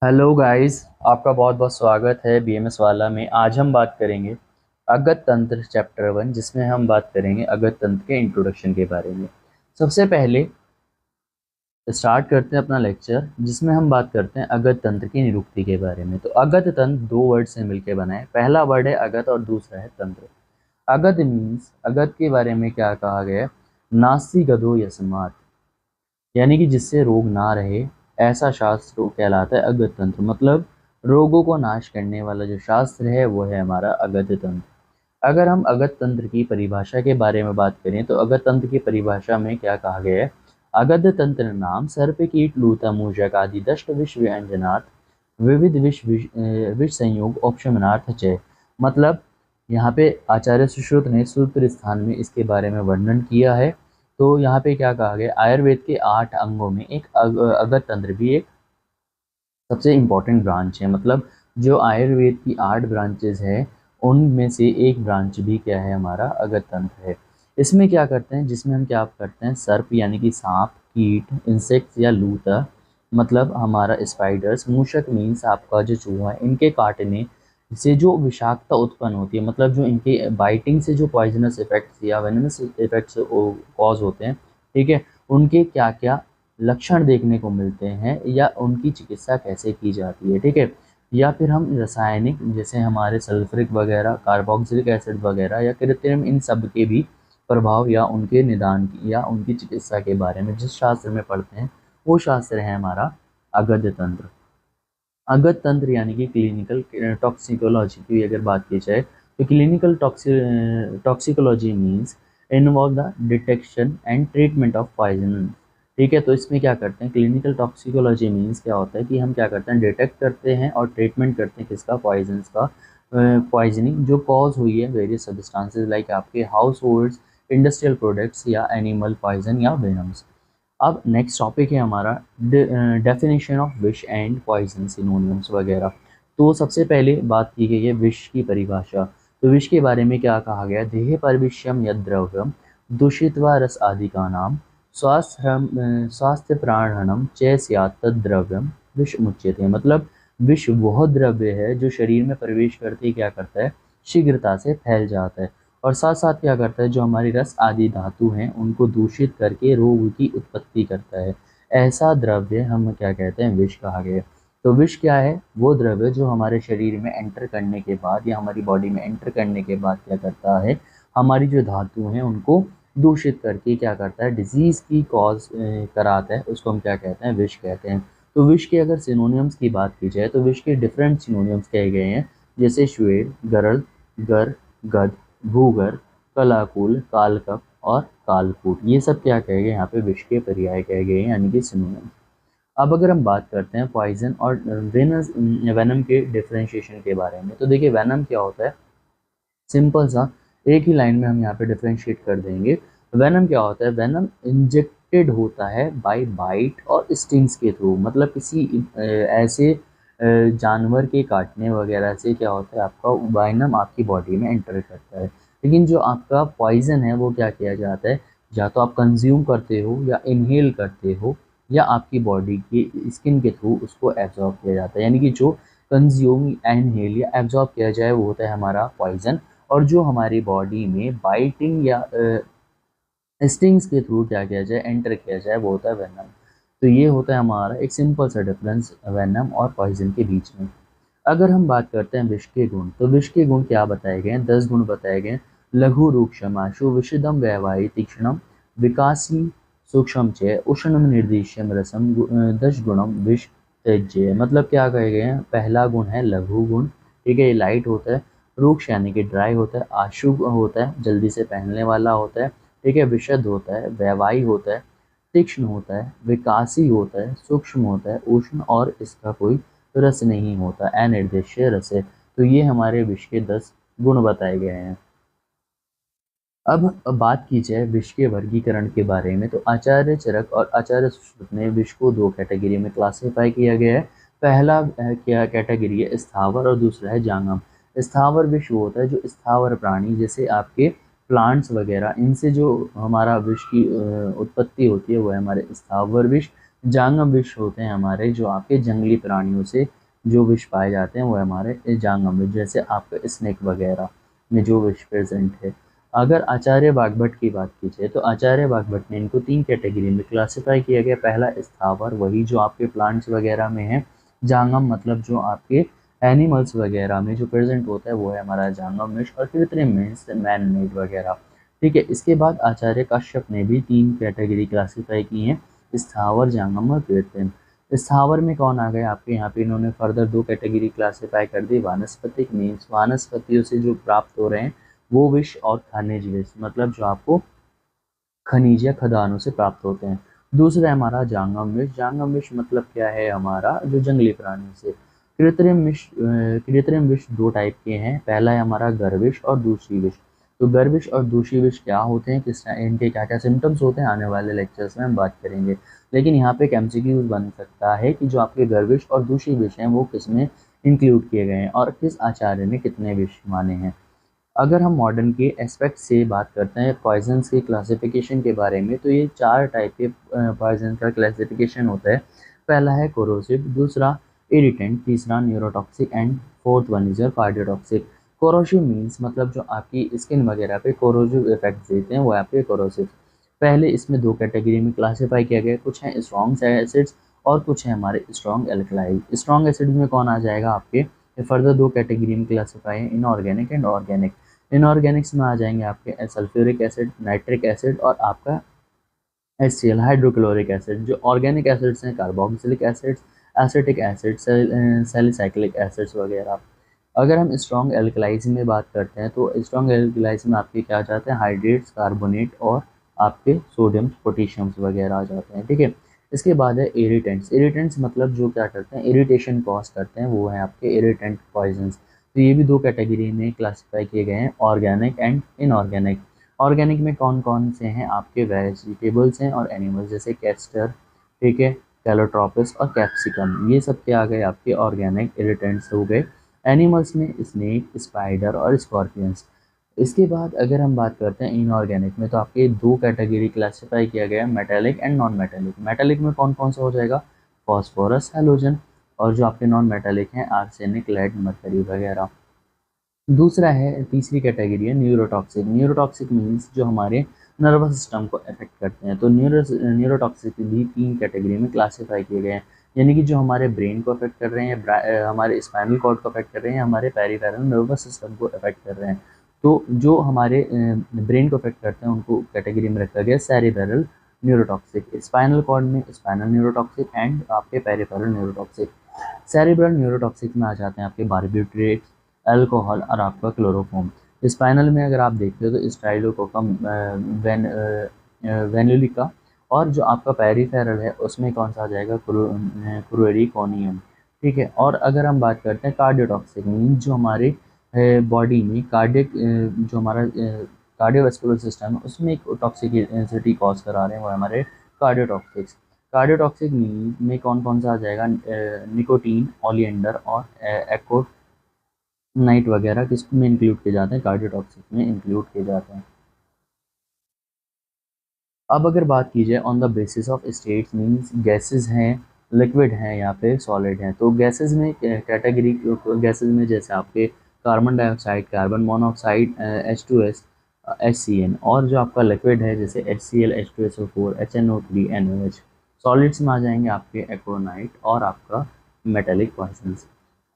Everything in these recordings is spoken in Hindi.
हेलो गाइस, आपका बहुत बहुत स्वागत है बीएमएस वाला में। आज हम बात करेंगे अगत तंत्र चैप्टर 1, जिसमें हम बात करेंगे अगत तंत्र के इंट्रोडक्शन के बारे में। सबसे पहले स्टार्ट करते हैं अपना लेक्चर, जिसमें हम बात करते हैं अगत तंत्र की निरुक्ति के बारे में। तो अगत तंत्र दो वर्ड से मिलकर बना है। पहला वर्ड है अगत और दूसरा है तंत्र। अगत मीन्स, अगत के बारे में क्या कहा गया है, नास्ति गदो यस्मात्, यानी कि जिससे रोग ना रहे, ऐसा शास्त्र कहलाता है अगत तंत्र। मतलब रोगों को नाश करने वाला जो शास्त्र है वो है हमारा अगत तंत्र। अगर हम अगत तंत्र की परिभाषा के बारे में बात करें तो अगत तंत्र की परिभाषा में क्या कहा गया है, अगत तंत्र नाम सर्प कीट लूता मूषक आदि दष्ट विष व्यंजनार्थ विविध विष संयोग उपशमनार्थ च। मतलब यहाँ पे आचार्य सुश्रुत ने सूत्र स्थान में इसके बारे में वर्णन किया है। तो यहाँ पे क्या कहा गया, आयुर्वेद के 8 अंगों में एक अगत तंत्र भी एक सबसे इम्पोर्टेंट ब्रांच है। मतलब जो आयुर्वेद की 8 ब्रांचेज है, उनमें से एक ब्रांच भी क्या है, हमारा अगत तंत्र है। इसमें क्या करते हैं, जिसमें हम क्या करते हैं, सर्प यानी कि सांप, कीट इंसेक्ट्स या लूता मतलब हमारा स्पाइडर्स, मूषक मीन्स आपका जो चूहा है, इनके काटने से जो विषाक्तता उत्पन्न होती है, मतलब जो इनके बाइटिंग से जो पॉइजनस इफेक्ट्स या वेनमस इफेक्ट्स कॉज होते हैं, ठीक है, उनके क्या क्या लक्षण देखने को मिलते हैं या उनकी चिकित्सा कैसे की जाती है, ठीक है। या फिर हम रासायनिक, जैसे हमारे सल्फ्रिक वगैरह, कार्बोक्सिलिक एसिड वगैरह या कृत्रिम, इन सब के भी प्रभाव या उनके निदान की या उनकी चिकित्सा के बारे में जिस शास्त्र में पढ़ते हैं, वो शास्त्र है हमारा अगध तंत्र। अगध तंत्र यानी कि क्लिनिकल टॉक्सिकोलॉजी की अगर बात की जाए तो clinical toxicology means involve the detection and treatment of poison. ठीक है, तो इसमें क्या करते हैं, क्लिनिकल टॉक्सिकोलॉजी मीन्स क्या होता है कि हम क्या करते हैं, डिटेक्ट करते हैं और ट्रीटमेंट करते हैं किसका, पॉइजन का। पॉइजनिंग जो कॉज हुई है वेरियस सब्सटेंसेस लाइक आपके हाउस होल्ड्स, इंडस्ट्रियल प्रोडक्ट्स या एनिमल पॉइजन या वेनम्स। अब नेक्स्ट टॉपिक है हमारा डेफिनेशन ऑफ विश एंड पॉइजन, सिनोनिम्स वगैरह। तो सबसे पहले बात की गई है विष की परिभाषा। तो विष के बारे में क्या कहा गया, देह परविष्यम यद द्रव्यम दूषित व रस आदि का नाम स्वास्थ्य प्राणहनम च स्यात् तद द्रव्यम विष मुच्यते। मतलब विष वह द्रव्य है जो शरीर में प्रवेश करते ही क्या करता है, शीघ्रता से फैल जाता है, और साथ साथ क्या करता है, जो हमारी रस आदि धातु हैं उनको दूषित करके रोग की उत्पत्ति करता है। ऐसा द्रव्य हम क्या कहते हैं, विष कहा गया। तो विष क्या है, वो द्रव्य जो हमारे शरीर में एंटर करने के बाद या हमारी बॉडी में एंटर करने के बाद क्या करता है, हमारी जो धातु हैं उनको दूषित करके क्या करता है, डिजीज़ की कॉज कराता है, उसको हम क्या कहते हैं, विष कहते हैं। तो विष के अगर सिनोनियम्स की बात की जाए तो विष के डिफरेंट सिनोनियम्स कहे गए हैं, जैसे श्वेत, गरल, गर, गद, भूगर, कलाकुल, कालकप और कालकूट। ये सब क्या कहे गए, यहाँ पे विष के पर्याय कहे गए हैं, यानी कि सिनोनिम्स। अब अगर हम बात करते हैं पॉइजन और वेनम के डिफरेंशिएशन के बारे में, तो देखिए वेनम क्या होता है, सिंपल सा एक ही लाइन में हम यहाँ पे डिफरेंशिएट कर देंगे। वेनम क्या होता है, वेनम इंजेक्टेड होता है बाय बाइट और स्टिंग्स के थ्रू। मतलब किसी ऐसे जानवर के काटने वगैरह से क्या होता है, आपका वेनम आपकी बॉडी में एंटर करता है। लेकिन जो आपका पॉइजन है वो क्या किया जाता है, या तो आप कंज्यूम करते हो या इनहेल करते हो या आपकी बॉडी की स्किन के थ्रू उसको एब्जॉर्ब किया जाता है। यानी कि जो कंज्यूम, इनहेल या एब्जॉर्ब किया जाए वो होता है हमारा पॉइजन, और जो हमारी बॉडी में बाइटिंग या स्टिंग्स के थ्रू क्या किया जाए, एंटर किया जाए, वो होता है वेनम। तो ये होता है हमारा एक सिंपल सा डिफरेंस वेनम और पॉइजन के बीच में। अगर हम बात करते हैं विष के गुण, तो विष के गुण क्या बताए गए हैं, 10 गुण बताए गए हैं। लघु रूक्षमाशु विषदम वैवाही तीक्ष्णम विकासी सूक्ष्म च उष्णम निर्दिश्यम रसम 10 गुणम विष त्यज्य। मतलब क्या कहे गए हैं, पहला गुण है लघु गुण, ठीक है, ये लाइट होता है। रूक्ष यानी कि ड्राई होता है, आशु होता है, जल्दी से पहनने वाला होता है, ठीक है, विशद होता है, वैवाही होता है, तीक्ष्ण होता है, विकासी होता है, सूक्ष्म होता है, उष्ण और इसका कोई रस नहीं होता, अनिर्देश्य रस है। तो ये हमारे विष के 10 गुण बताए गए हैं। अब बात की जाए विष के वर्गीकरण के बारे में, तो आचार्य चरक और आचार्य सुश्रुत ने विष को 2 कैटेगरी में क्लासिफाई किया गया है। पहला क्या कैटेगरी है, स्थावर, और दूसरा है जांगम। स्थावर विष वो होता है जो स्थावर प्राणी, जैसे आपके प्लांट्स वगैरह, इनसे जो हमारा विष की उत्पत्ति होती है वो है हमारे स्थावर विष। जांगम विष होते हैं हमारे जो आपके जंगली प्राणियों से जो विष पाए जाते हैं वो हमारे जांगम विष, जैसे आपका स्नेक वगैरह में जो विष प्रेजेंट है। अगर आचार्य बागभट्ट की बात की जाए तो आचार्य बागभट्ट ने इनको 3 कैटेगरी में क्लासिफाई किया गया। पहला स्थावर, वही जो आपके प्लांट्स वगैरह में है। जांगम मतलब जो आपके एनिमल्स वगैरह में जो प्रेजेंट होता है वो है हमारा जांगम विष। और कृत्रिम मीन्स मैन मेड वगैरह। ठीक है, इसके बाद आचार्य कश्यप ने भी 3 कैटेगरी क्लासिफाई की हैं, स्थावर, जांगम और कृत्रिम। स्थावर में कौन आ गए आपके यहाँ पे, इन्होंने फर्दर 2 कैटेगरी क्लासिफाई कर दी। वानस्पतिक मीन्स वानस्पतियों से जो प्राप्त हो रहे हैं वो विष, और खनिज विष मतलब जो आपको खनिज या खदानों से प्राप्त होते हैं। दूसरा है हमारा जांगम विष। जांगम विष मतलब क्या है, हमारा जो जंगली प्राणी से। कृत्रिम विष 2 टाइप के हैं, पहला है हमारा गर्विष और दूषी विष। तो गर्विष और दूषी विष क्या होते हैं, किस इनके क्या क्या सिम्टम्स होते हैं, आने वाले लेक्चर्स में हम बात करेंगे। लेकिन यहाँ पे एक एमसीक्यू बन सकता है कि जो आपके गर्विष और दूषी विष हैं वो किस में इंक्लूड किए गए हैं और किस आचार्य ने कितने विष माने हैं। अगर हम मॉडर्न के एस्पेक्ट से बात करते हैं पॉइजन्स के क्लासिफिकेशन के बारे में, तो ये 4 टाइप के पॉइजन का क्लासिफिकेशन होता है। पहला है कोरोसिव, दूसरा इरिटेंट, तीसरा neurotoxic and fourth one is your cardiotoxic. Corrosive means मतलब जो आपकी स्किन वगैरह पे कोरोसिव इफेक्ट देते हैं वो आपके कोरोसिव। पहले इसमें 2 कैटेगरी में क्लासीफाई किया गया, कुछ हैं स्ट्रॉन्ग एसिड्स और कुछ हैं हमारे स्ट्रॉन्ग एल्कलाइड। स्ट्रॉन्ग एसिड्स में कौन आ जाएगा आपके, फर्दर 2 कैटेगरी में क्लासीफाई है, इनऑर्गेनिक एंड ऑर्गेनिक। इनऑर्गेनिक्स में आ जाएंगे आपके सल्फ्यूरिक एसिड, नाइट्रिक एसिड और आपका HCl हाइड्रोक्लोरिक एसिड। जो ऑर्गेनिक एसिड्स हैं carboxylic acids, acetic acid, salicylic acids वगैरह। अगर हम स्ट्रॉन्ग एल्कलाइज में बात करते हैं तो स्ट्रॉन्ग एल्कलाइज में आपके क्या आ जाते हैं, हाइड्रेट्स, कार्बोनेट और आपके सोडियम पोटेशियम्स वगैरह आ जाते हैं। ठीक है, इसके बाद है इरिटेंट्स। इरिटेंट्स मतलब जो क्या करते हैं, इरिटेशन कॉज करते हैं, वो है आपके इरिटेंट पॉइजन्स। तो ये भी 2 कैटेगरी में क्लासीफाई किए गए हैं, ऑर्गेनिक एंड इनऑर्गेनिक। ऑर्गेनिक में कौन कौन से हैं आपके, वेजिटेबल्स हैं और एनिमल्स, जैसे कैस्टर, ठीक है, कैलोट्रोपिस और कैप्सिकम, ये सब क्या आ गए आपके ऑर्गेनिक इरिटेंट्स हो गए। एनिमल्स में स्नेक, स्पाइडर और स्कॉर्पियंस। इसके बाद अगर हम बात करते हैं इनऑर्गेनिक में, तो आपके 2 कैटेगरी क्लासीफाई किया गया है, metallic and non metallic. Metallic में कौन कौन सा हो जाएगा, फॉस्फोरस, हैलोजन, और जो आपके नॉन मेटेलिक हैं आर्सेनिक, लेड, मरकरी वगैरह। दूसरा है, तीसरी कैटेगरी है न्यूरोटॉक्सिक। न्यूरोटॉक्सिक मीन्स जो हमारे नर्वस सिस्टम को अफेक्ट करते हैं। तो न्यूरोटॉक्सिक भी 3 कैटेगरी में क्लासीफाई किए गए हैं, यानी कि जो हमारे ब्रेन को अफेक्ट कर रहे हैं, हमारे स्पाइनल कॉर्ड को अफेक्ट कर रहे हैं, हमारे पेरिफेरल नर्वस सिस्टम को अफेक्ट कर रहे हैं। तो जो हमारे ब्रेन को अफेक्ट करते हैं उनको कैटेगरी में रखा गया सेरिब्रल न्यूरोटॉक्सिक, स्पाइनल कॉर्ड में स्पाइनल न्यूरोटॉक्सिक एंड आपके पेरिफेरल न्यूरोटॉक्सिक। सेरिब्रल न्यूरोटॉक्सिक में आ जाते हैं आपके बारबिट्रेट्स, अल्कोहल और आपका क्लोरोफॉर्म। स्पाइनल में अगर आप देखते हो तो स्टाइलोकोकम, वेनुलिका, और जो आपका पेरिफेरल है उसमें कौन सा आ जाएगा, क्रुएरिकोनियम। ठीक है, और अगर हम बात करते हैं कार्डियोटॉक्सिक मीन जो हमारे बॉडी में कार्डियक जो हमारा कार्डियोवास्कुलर सिस्टम है उसमें एक टॉक्सिसिटी कॉज करा रहे हैं, वो हमारे कार्डियोटॉक्सिक्स। कार्डियोटॉक्सिक में कौन कौन सा आ जाएगा, निकोटीन, ओलिएंडर और नाइट वगैरह किस में इंक्लूड किए जाते हैं, कार्डियोटॉक्सिक में इंक्लूड किए जाते हैं। अब अगर बात की जाए on the basis of states means gases हैं, लिक्विड हैं या फिर सॉलिड हैं। तो गैसेस में कैटेगरी, गैसेस में जैसे आपके carbon dioxide, carbon monoxide, H2S, HCN, और जो आपका लिक्विड है जैसे HCl, H2SO4, HNO3, NOH। Solids में आ जाएंगे आपके एक्रोनाइट और आपका मेटेलिक पॉइजन्स।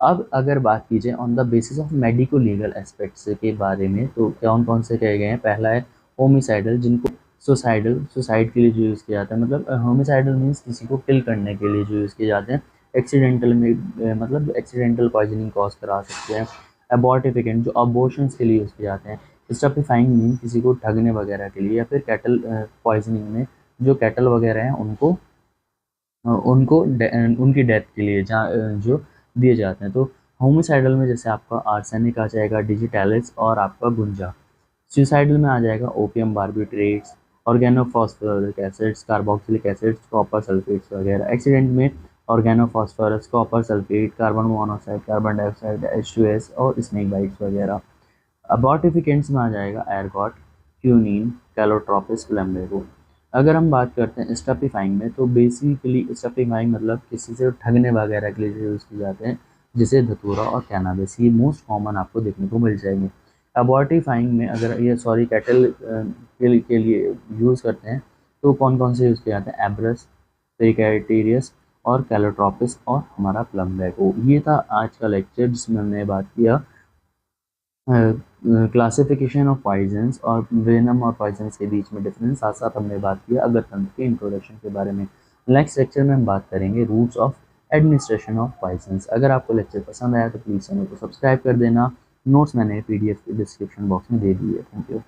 अब अगर बात की जाए on the basis of medico legal aspects के बारे में, तो कौन कौन से कहे गए हैं। पहला है होमिसाइडल, जिनको सुसाइड के लिए जो यूज़ किया जाता है, मतलब होमिसाइडल मीन्स किसी को किल करने के लिए जो यूज़ किए जाते हैं। एक्सीडेंटल में मतलब एक्सीडेंटल पॉइजनिंग कॉज करा सकते हैं। एबॉर्टिफिकेंट जो अबॉर्शंस के लिए यूज़ किए जाते हैं। स्टफिफाइंग मीन किसी को ठगने वगैरह के लिए, या फिर कैटल पॉइजनिंग में जो कैटल वगैरह हैं उनको उनकी डेथ के लिए जहाँ जो दिए जाते हैं। तो होमिसाइडल में जैसे आपका आर्सेनिक आ जाएगा, डिजिटैलिस और आपका गुंजा। सुसाइडल में आ जाएगा opium, barbiturates, organophosphoric acids, carboxylic acids, copper sulphates वगैरह। एक्सीडेंट में organophosphorus, copper sulphate, carbon monoxide, carbon dioxide, H2S और स्नेक बाइट्स वगैरह। अबॉर्टिफिकेंट्स में आ जाएगा एर्गॉट, क्यूनिन, कैलोट्रोपिस, प्लम्बेगो। अगर हम बात करते हैं स्टफिफाइंग में, तो बेसिकली स्टफिफाइंग मतलब किसी से ठगने वगैरह के लिए यूज़ किए जाते हैं, जैसे धतूरा और कैनाबिस, ये मोस्ट कॉमन आपको देखने को मिल जाएंगे। अबॉर्टिफाइंग में अगर ये सॉरी कैटल के लिए यूज़ करते हैं, तो कौन कौन से यूज़ किए जाते हैं, एब्रस, पेरिकैटेरियस और कैलोट्रोपिस और हमारा प्लम बैको। ये था आज का लेक्चर जिसमें हमने बात किया क्लासिफिकेशन ऑफ पॉइजन्स और वेनम और पॉइजन्स के बीच में डिफरेंस, साथ साथ हमने बात किया अगर तंत्र के इंट्रोडक्शन के बारे में। नेक्स्ट लेक्चर में हम बात करेंगे roots of administration of poisons. अगर आपको लेक्चर पसंद आया तो प्लीज़ चैनल को सब्सक्राइब कर देना। नोट्स मैंने PDF के डिस्क्रिप्शन बॉक्स में दे दिए। Thank you.